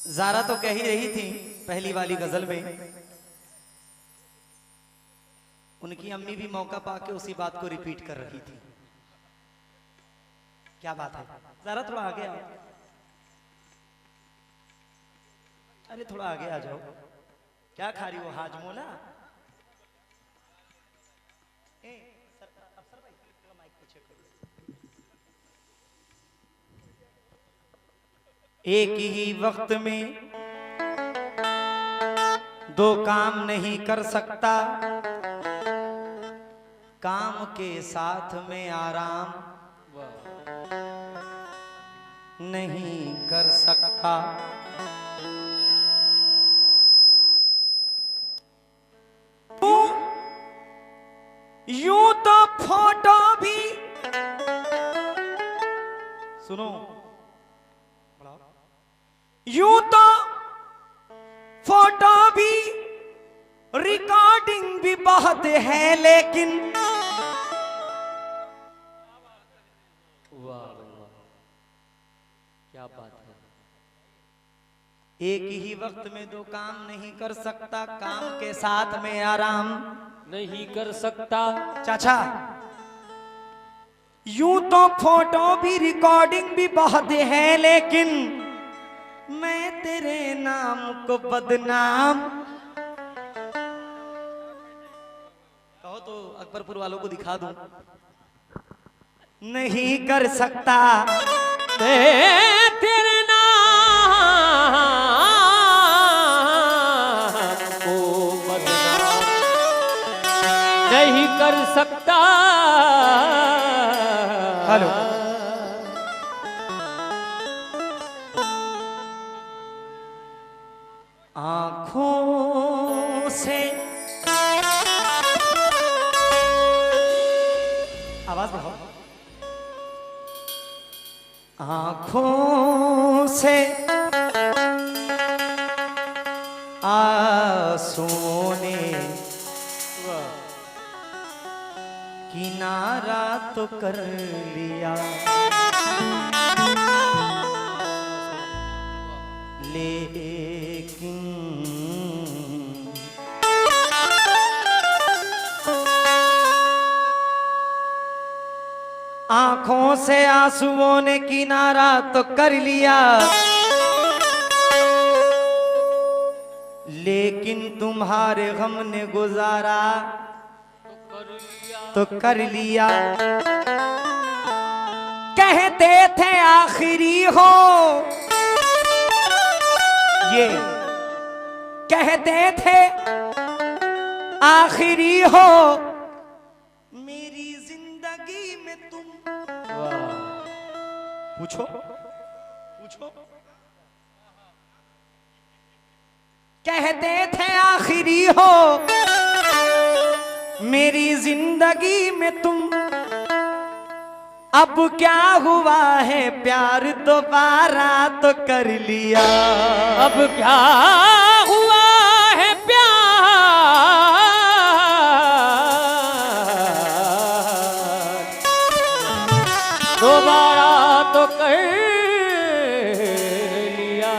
ज़ारा तो कह ही रही थी पहली वाली गजल में, उनकी अम्मी भी मौका पाके उसी बात को रिपीट कर रही थी। क्या बात है ज़ारा, थोड़ा आगे आओ। अरे थोड़ा आगे आ जाओ। क्या खा रही हो, हाजमोला? एक ही वक्त में दो काम नहीं कर सकता, काम के साथ में आराम नहीं कर सकता। यूं तो फोटो भी सुनो, यूं तो फोटो भी रिकॉर्डिंग भी बहुत है, लेकिन वाह क्या बात है। एक ही वक्त में दो काम नहीं कर सकता, काम के साथ में आराम नहीं कर सकता। चाचा, यूं तो फोटो भी रिकॉर्डिंग भी बहुत है, लेकिन मैं तेरे नाम को बदनाम, कहो तो अकबरपुर वालों को दिखा दूं, नहीं कर सकता। तेरे नाम को बदनाम नहीं कर सकता। हेलो, आंखों से आवाज बढ़ाओ। आंखों से आंसुओं ने किनारा तो कर लिया, लेकिन आंखों से आंसुओं ने किनारा तो कर लिया, लेकिन तुम्हारे गम ने गुजारा तो कर लिया। कहते थे आखिरी हो, ये कहते थे आखिरी हो मेरी जिंदगी में तुम। पूछो पूछो, कहते थे आखिरी हो मेरी जिंदगी में तुम, अब क्या हुआ है प्यार दोबारा तो कर लिया। अब क्या हुआ है प्यार दोबारा तो कर लिया।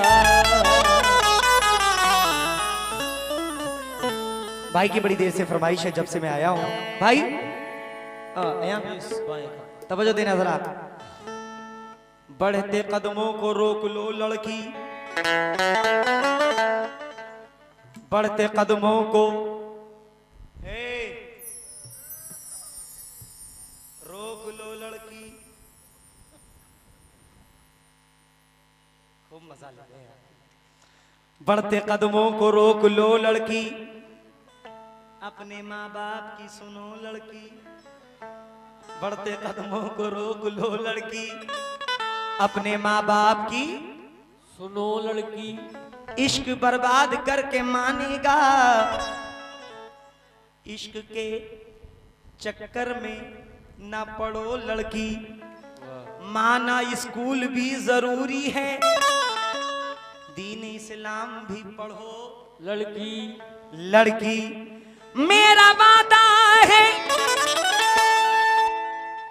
भाई की बड़ी देर से फरमाइश है, जब से मैं आया हूं। भाई आया, तवज्जो देना जरा। बढ़ते कदमों को रोक लो लड़की, बढ़ते कदमों को रोक लो लड़की। खूब मजा ले रहे हैं। बढ़ते कदमों को रोक लो लड़की, अपने माँ बाप की सुनो लड़की। बढ़ते कदमों को रोक लो लड़की, अपने माँ बाप की सुनो लड़की। इश्क बर्बाद करके मानेगा, इश्क के चक्कर में ना पड़ो लड़की। माना स्कूल भी जरूरी है, दीन इस्लाम भी पढ़ो लड़की। लड़की। मेरा वादा है,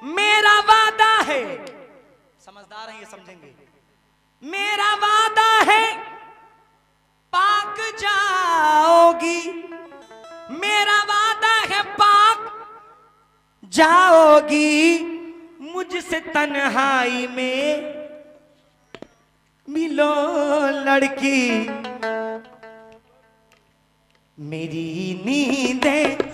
मेरा वादा है, समझदार हैं ये समझेंगे। मेरा वादा है पाक जाओगी, मेरा वादा है पाक जाओगी, मुझसे तन्हाई में मिलो लड़की, मेरी नींदें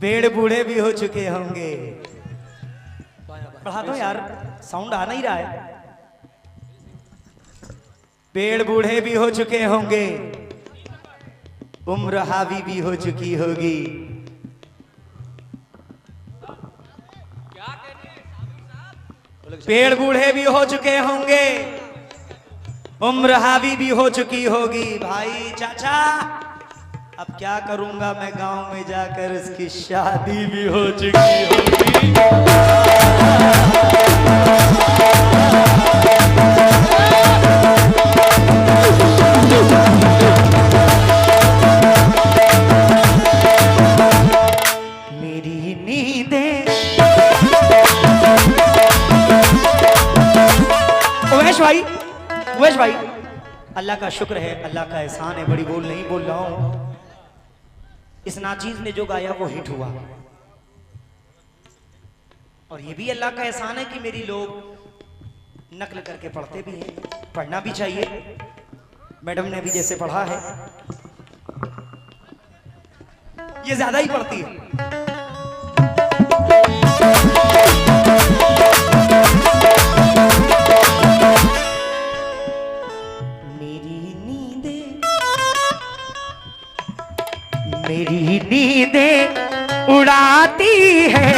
पेड़ बूढ़े भी हो चुके होंगे। बढ़ा दो यार, साउंड आ नहीं रहा है। पेड़ बूढ़े भी हो चुके होंगे, उम्र हावी भी हो चुकी होगी। पेड़ बूढ़े भी हो चुके होंगे, उम्र हावी भी हो चुकी होगी। भाई चाचा अब क्या करूंगा मैं, गांव में जाकर इसकी शादी भी हो चुकी होगी। मेरी नींदें उवैश भाई अल्लाह का शुक्र है, अल्लाह का एहसान है, बड़ी बोल नहीं बोल रहा हूं। इस नाचीज ने जो गाया वो हिट हुआ, और ये भी अल्लाह का एहसान है कि मेरी लोग नकल करके पढ़ते भी हैं, पढ़ना भी चाहिए। मैडम ने भी जैसे पढ़ा है, ये ज्यादा ही पढ़ती है। मेरी नींदें उड़ाती है,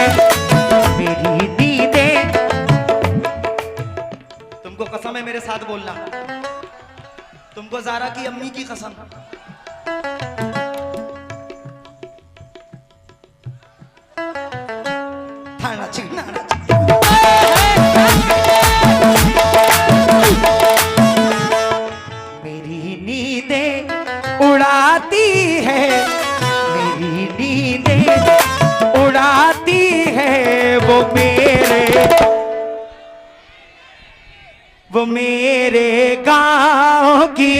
मेरी नींदें। तुमको कसम है मेरे साथ बोलना, तुमको ज़ारा की अम्मी की कसम। थाना चिकना मेरी नींदें उड़ाती है, मेरी नींदें उड़ाती है, वो मेरे गांव की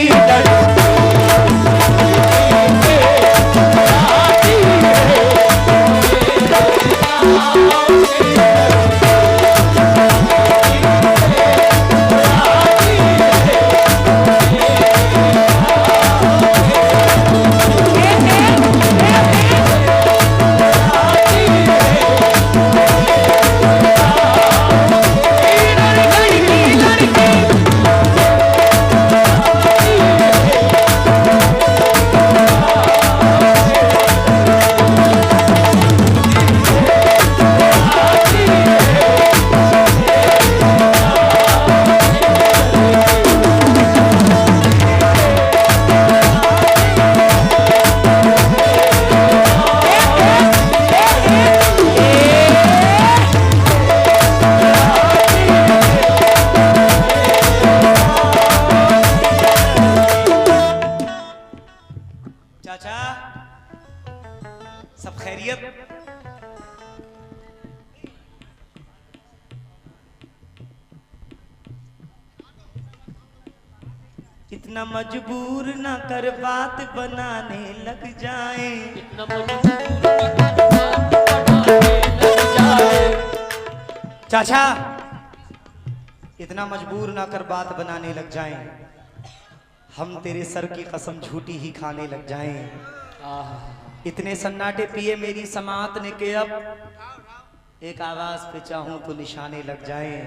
सब खैरियत? इतना मजबूर ना कर बात बनाने लग जाए, इतना चाचा इतना मजबूर ना कर बात बनाने लग जाएं, हम तेरे सर की कसम झूठी ही खाने लग जाएं। इतने सन्नाटे पिए मेरी समात ने के अब एक आवाज पे चाहूं तो निशाने लग जाएं।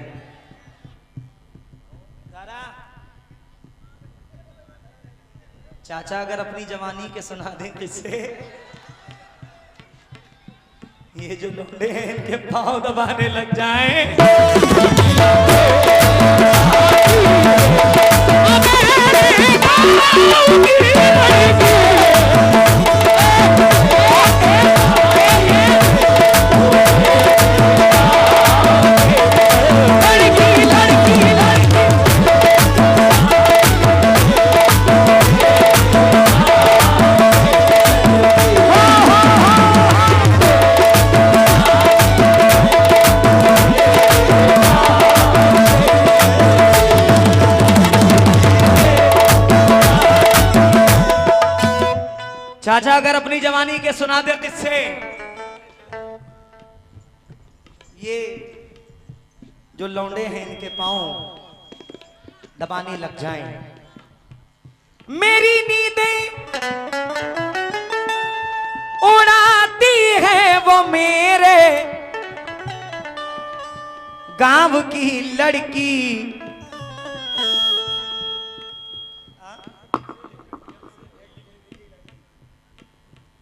चाचा अगर अपनी जवानी के सुना दें किससे, ये जो लौंडे हैं इनके पांव दबाने लग जाएं। चाचा अगर अपनी जवानी के सुना दे किससे, ये जो लौंडे हैं इनके पांव दबाने लग जाएं। मेरी नींदें उड़ाती है वो मेरे गांव की लड़की।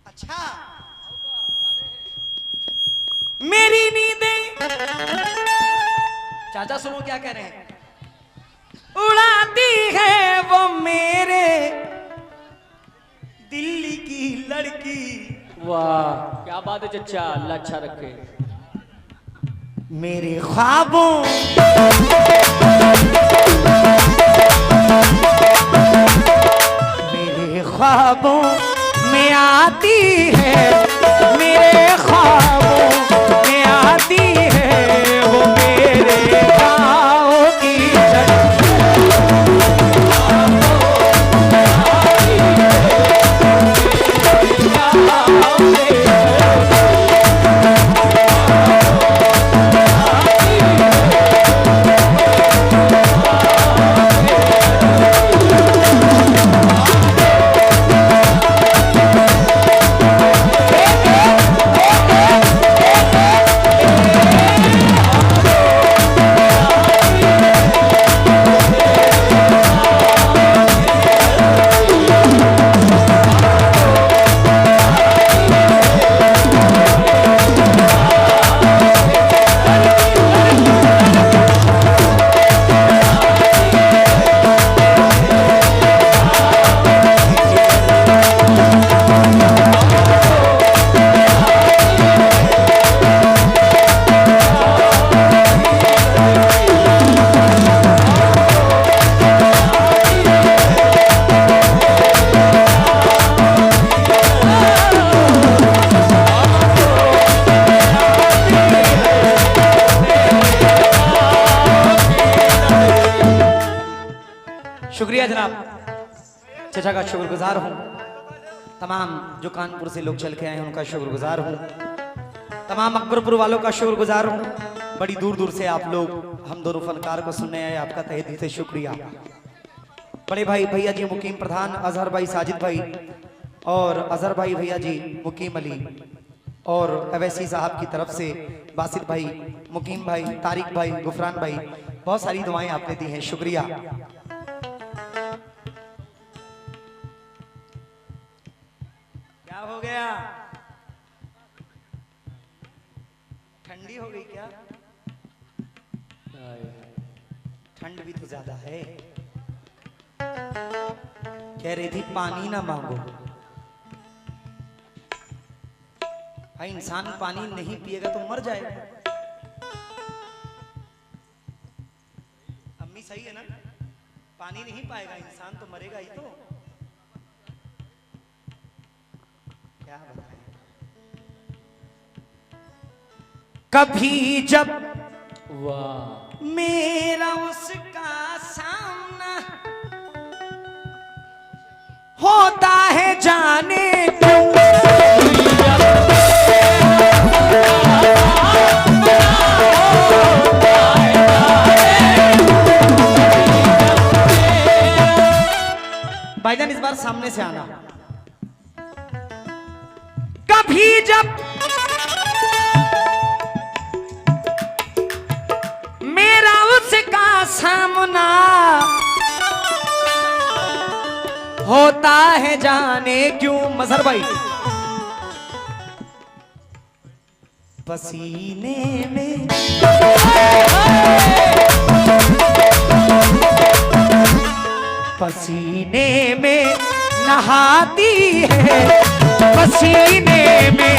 अच्छा, मेरी नींदें, चाचा सुनो क्या कह रहे हैं, उड़ाती है वो मेरे दिल्ली की लड़की। वाह क्या बात है चचा, अल्लाह अच्छा रखे। मेरे ख्वाबों मेरे ख्वाबों में आती है, मेरे ख्वाबों में आती है वो मेरे गाँव की शुक्रिया जनाब, चचा का शुक्रगुजार हूँ। तमाम जो कानपुर से लोग चल के आए हैं उनका शुक्रगुजार हूँ। तमाम अकबरपुर वालों का शुक्रगुजार हूँ। बड़ी दूर दूर से आप लोग हम दोनों फनकार को सुनने आए, आपका तहे दिल से शुक्रिया। बड़े भाई भैया जी मुकीम प्रधान, अजहर भाई साजिद भाई और अजहर भाई भैया जी मुकीम अली और अवैसी साहब की तरफ से बासित भाई, मुकीम भाई, तारिक भाई, गुफरान भाई, बहुत सारी दुआएं आपने दी हैं, शुक्रिया। क्या हो गया, ठंडी हो गई क्या? ठंड भी तो ज्यादा है। कह रही थी पानी ना मांगो। भाई इंसान पानी नहीं पिएगा तो मर जाएगा। अम्मी सही है ना, पानी नहीं पाएगा इंसान तो मरेगा ही तो। क्या बताएं? कभी जब वाह मेरा उसका सामना होता है जाने क्यों, भाईजान इस बार सामने से आना। कभी जब मेरा उसका सामना होता है जाने क्यों, मजहर भाई, पसीने में पसीने में नहाती है, पसीने में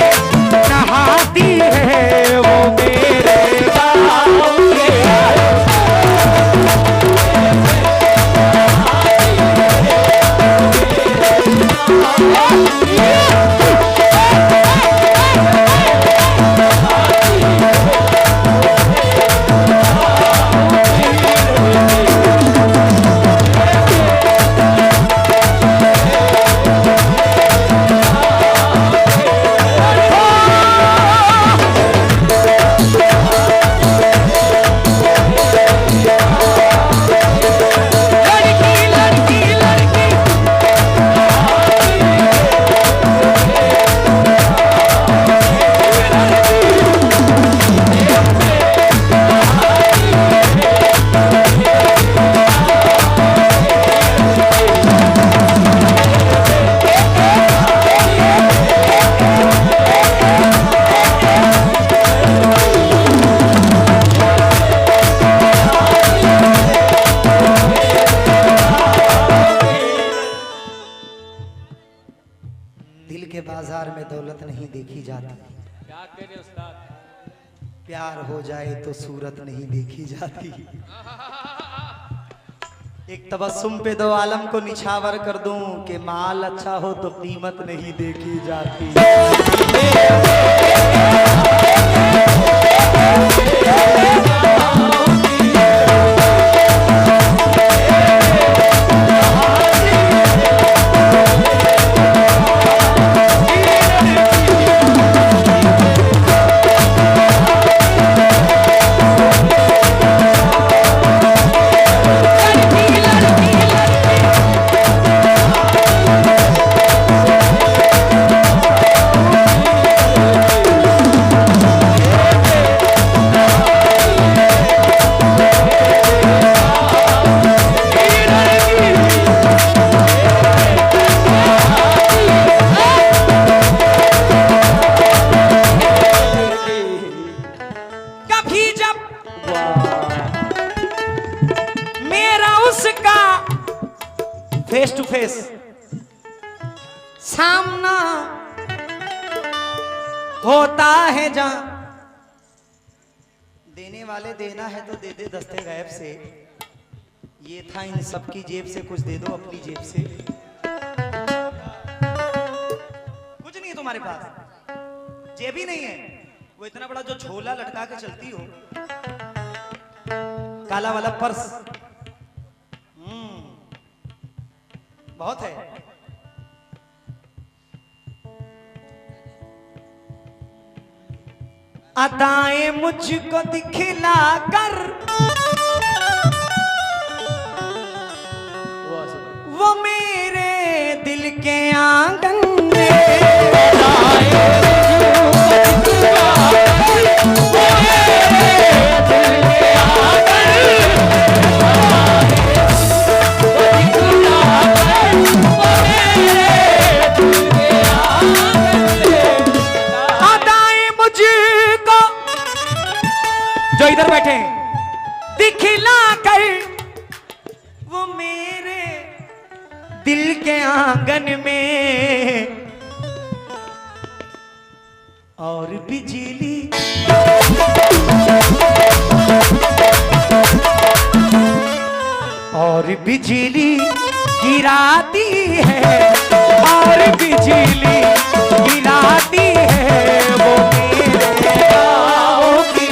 नहाती है वो मेरे गाँव के। बाजार में दौलत नहीं देखी जाती, क्या कह रहे उस्ताद? प्यार हो जाए तो सूरत नहीं देखी जाती। एक तबस्सुम पे दो आलम को निछावर कर दूं कि माल अच्छा हो तो कीमत नहीं देखी जाती। फेस टू फेस सामना होता है जहां, देने वाले देना है तो दे दे दस्ते गैब से। ये था इन सबकी जेब से, कुछ दे दो अपनी जेब से। कुछ नहीं है तुम्हारे पास, जेब ही नहीं है। वो इतना बड़ा जो झोला लटका के चलती हो, काला वाला पर्स, बहुत है। अदाएं मुझको दिखला कर वो मेरे दिल के आंगन जो इधर बैठे दिखला कर वो मेरे दिल के आंगन में, और बिजली और बिजली गिराती है, और बिजली गिराती है वो मेरे गाँव की।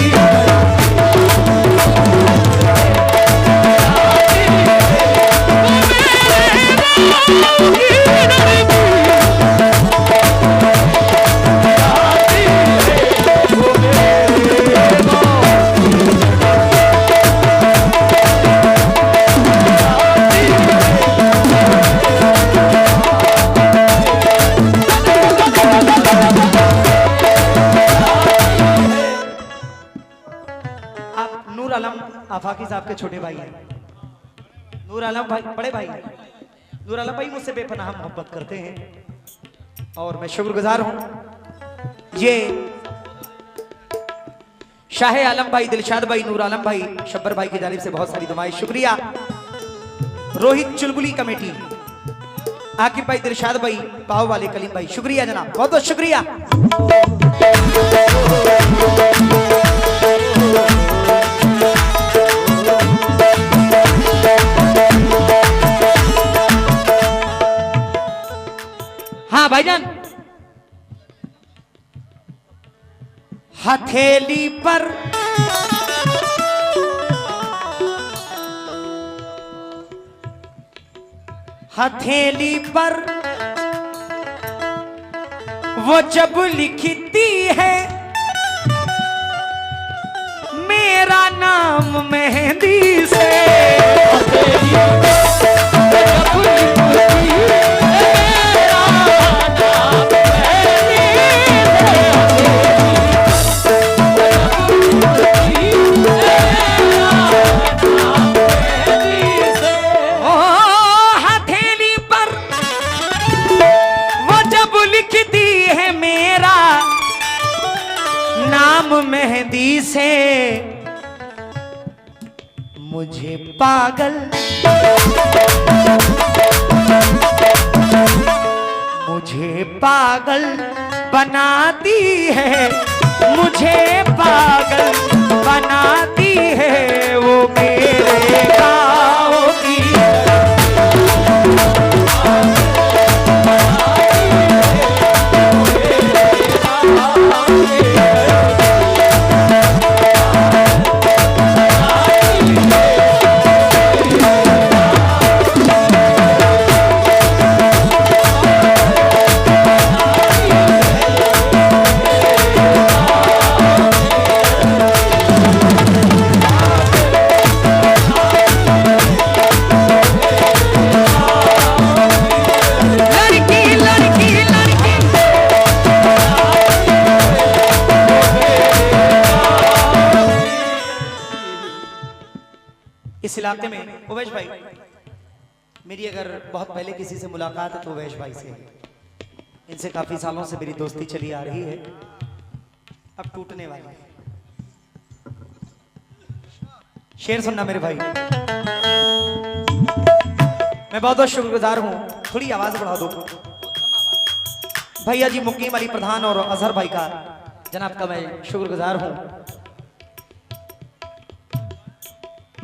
नूर आलम आफाकी साहब के छोटे भाई हैं। नूर आलम भाई बड़े भाई हैं। नूर आलम भाई मुझसे बेपनाह मोहब्बत करते हैं और मैं शुक्रगुजार हूं। ये शाह आलम भाई, दिलशाद भाई, नूर आलम भाई, शब्बर भाई की जानिब से बहुत सारी दुआएं, शुक्रिया। रोहित चुलबुली कमेटी, आकिब भाई, दिलशाद भाई, पाव वाले कलीम भाई, शुक्रिया जनाब, बहुत बहुत शुक्रिया। हाँ भाईजान, हथेली पर हथेली पर वो जब लिखती है मेरा नाम मेहंदी से, मेहंदी से मुझे पागल पागल बनाती है, मुझे पागल बनाती है वो मेरे गाँव की। इस इलाके में उवैश भाई, मेरी अगर बहुत पहले किसी से मुलाकात है तो उवैश भाई से। इनसे काफी सालों से मेरी दोस्ती चली आ रही है, अब टूटने वाली है। शेर सुनना मेरे भाई। मैं बहुत बहुत शुक्रगुजार हूं, थोड़ी आवाज बढ़ा दो भैया जी, मुकीम अली प्रधान और अजहर भाई का जनाब का मैं शुक्रगुजार हूं।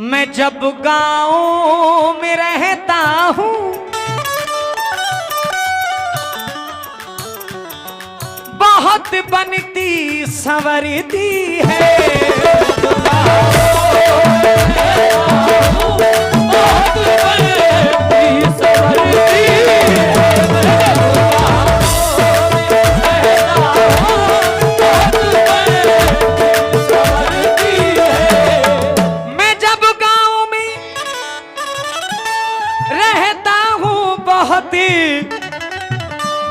मैं जब गाँव में रहता हूँ बहुत बनती संवरती है, बहुत बनती संवरती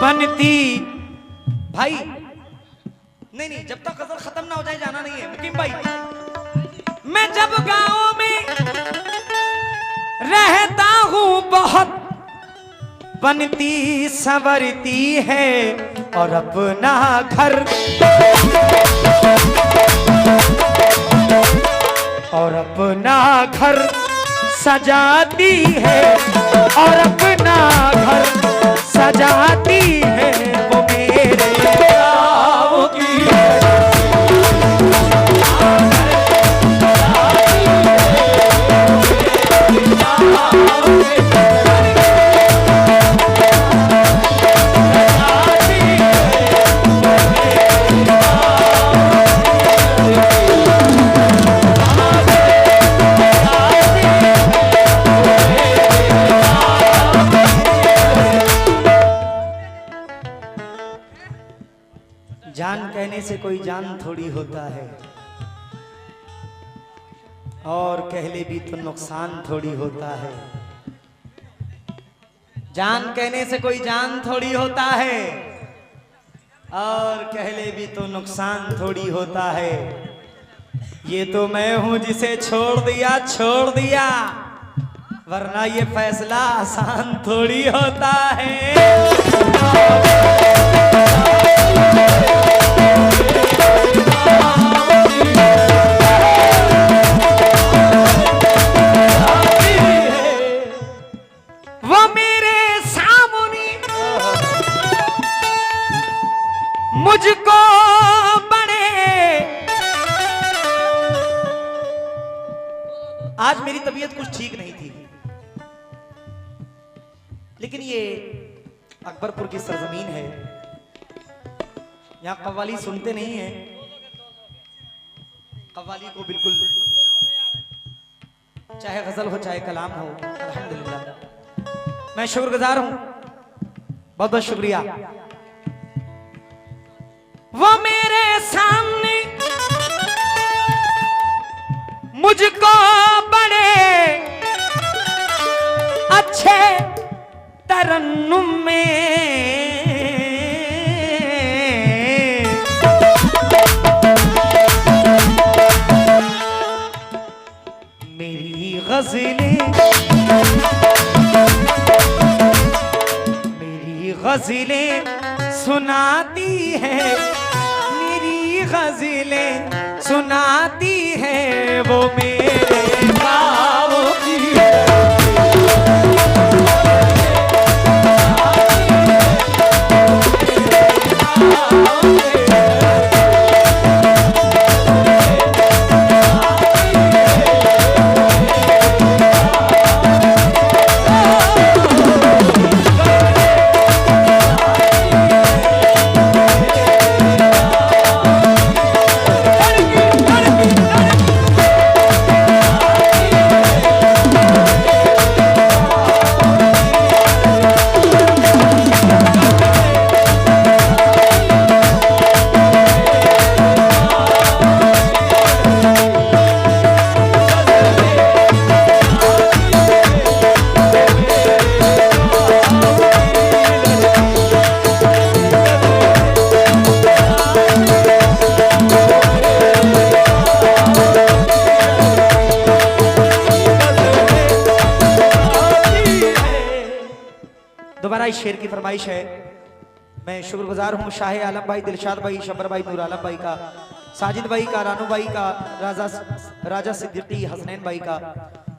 बनती भाई। नहीं, जब तक गजल खत्म ना हो जाए जाना नहीं है मुकीम भाई। मैं जब गाँव में रहता हूँ बहुत बनती संवरती है, और अपना घर सजाती है, और अपना घर सजाती है वो मेरे गाँव की। जान कहने से कोई जान थोड़ी होता है, और कह ले भी तो नुकसान थोड़ी होता है। जान कहने से कोई जान थोड़ी होता है, और कह ले भी तो नुकसान थोड़ी होता है। ये तो मैं हूं जिसे छोड़ दिया, वरना ये फैसला आसान थोड़ी होता है। वो मेरे सामने मुझको बड़े, आज मेरी तबीयत कुछ ठीक नहीं थी, लेकिन ये अकबरपुर की सरजमीन है, यहाँ कव्वाली सुनते नहीं है। कव्वाली को बिल्कुल, चाहे गजल हो चाहे कलाम हो, अल्हम्दुलिल्लाह मैं शुक्रगुजार हूं, बहुत बहुत शुक्रिया। वो मेरे सामने मुझको बड़े अच्छे तरन्नुम में मेरी गज़लें सुनाती है, मेरी गज़लें सुनाती है वो मेरे गाँव की। दोबारा इस शेर की फरमाइश है। मैं शुक्रगुजार हूँ शाह आलम भाई, दिलशाद भाई, शबर भाई, नूर आलम भाई का, साजिद भाई का, रानू भाई का, राजा सिद्दीकी, हसनैन भाई का,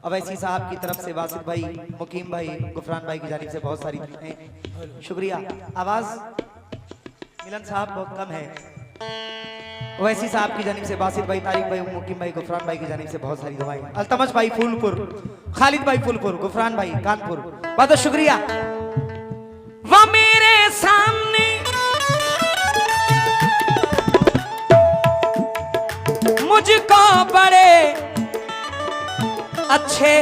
अवैसी साहब की तरफ से, वासिद भाई, मुकीम भाई, गुफरान भाई की जानिब से बहुत सारी शुक्रिया। आवाज मिलन साहब बहुत कम है। वैसी साहब की जानिब से, बासित भाई, तारिक भाई, मुकीम भाई, गुफरान भाई की जानिब से बहुत सारी दुआएं। अल्तमश भाई फूलपुर, खालिद भाई फूलपुर, गुफरान भाई कानपुर, बहुत शुक्रिया। वो मेरे सामने मुझको बड़े अच्छे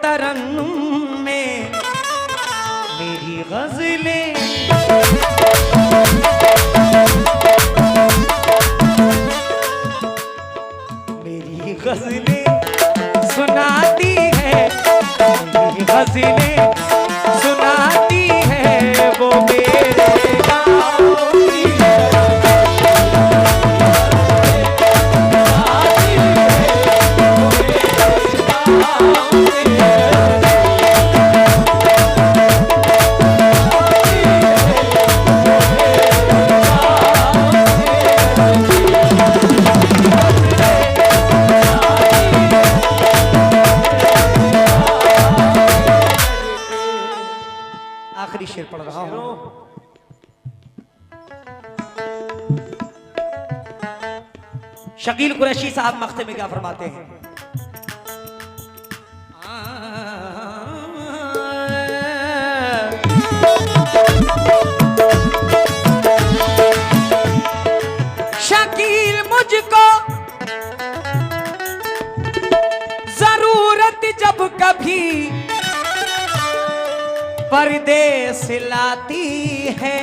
तरन्नुम में मेरी गजलें गजलें सुनाती है, मेरी गजलें सुनाती है, वो मेरे गाँव की आखिरी शेर पढ़ रहा हूं। शकील कुरैशी साहब मख्ते में क्या फरमाते हैं? शकील मुझको जरूरत जब कभी परदेस लाती है,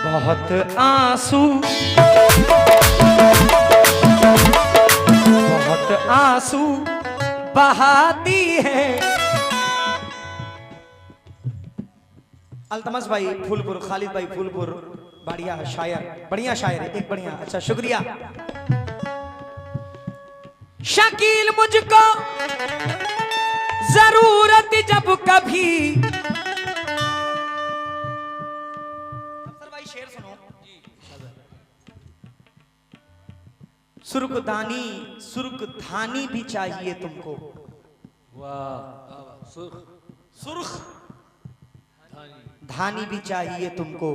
बहुत आंसू बहाती है। अल्तमस भाई फूलपुर, खालिद भाई फूलपुर, बढ़िया शायर, एक बढ़िया, अच्छा शुक्रिया। शकील मुझको जरूरत जब कभी, अफसर भाई शेर सुनो। सुर्खधानी भी चाहिए तुमको। वाह, सुर्ख धानी भी चाहिए तुमको,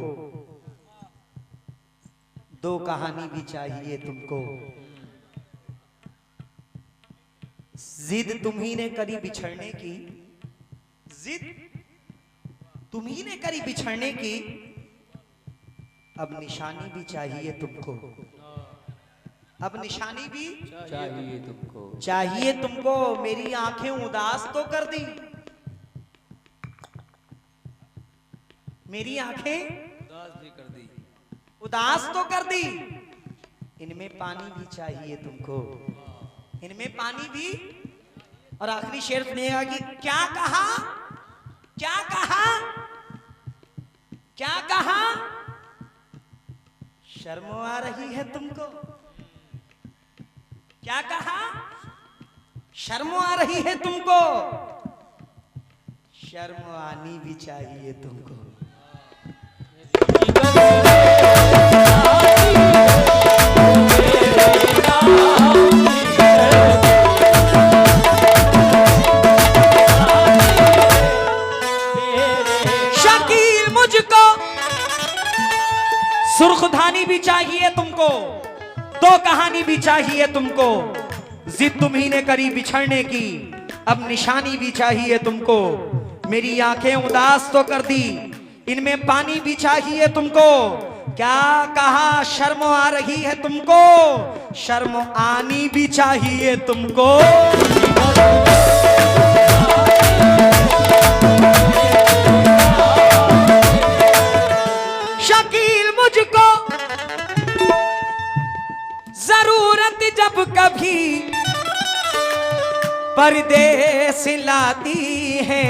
दो कहानी भी चाहिए तुमको। जिद तुम्ही ने करी बिछड़ने की, जिद तुम्ही ने करी बिछड़ने की, अब निशानी भी चाहिए तुमको, अब निशानी भी चाहिए तुमको। मेरी आंखें उदास तो कर दी, मेरी आंखें उदास तो कर दी, इनमें पानी भी चाहिए तुमको, इनमें पानी भी। और आखिरी शेर सुनिएगा कि क्या कहा, क्या कहा, क्या कहा, शर्म आ रही है तुमको, क्या कहा, शर्म आ रही है तुमको, शर्म आनी भी चाहिए तुमको। शकील मुझको सुर्खधानी भी चाहिए तुमको, दो कहानी भी चाहिए तुमको। जिद तुम्ही ने करी बिछड़ने की, अब निशानी भी चाहिए तुमको। मेरी आंखें उदास तो कर दी, इनमें पानी भी चाहिए तुमको। क्या कहा, शर्म आ रही है तुमको, शर्म आनी भी चाहिए तुमको। शकील मुझको जरूरत जब कभी परदेस लाती है,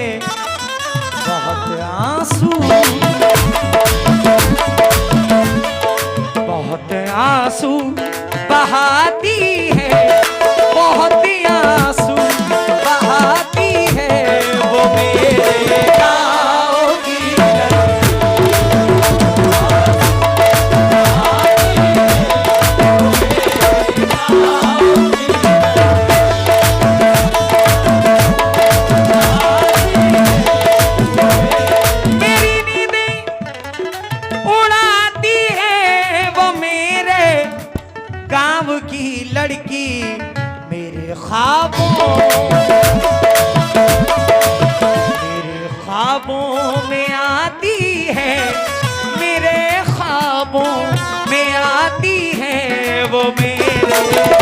बहुत आंसू बहाती है, बहुत आंसू बहाती है, वो रे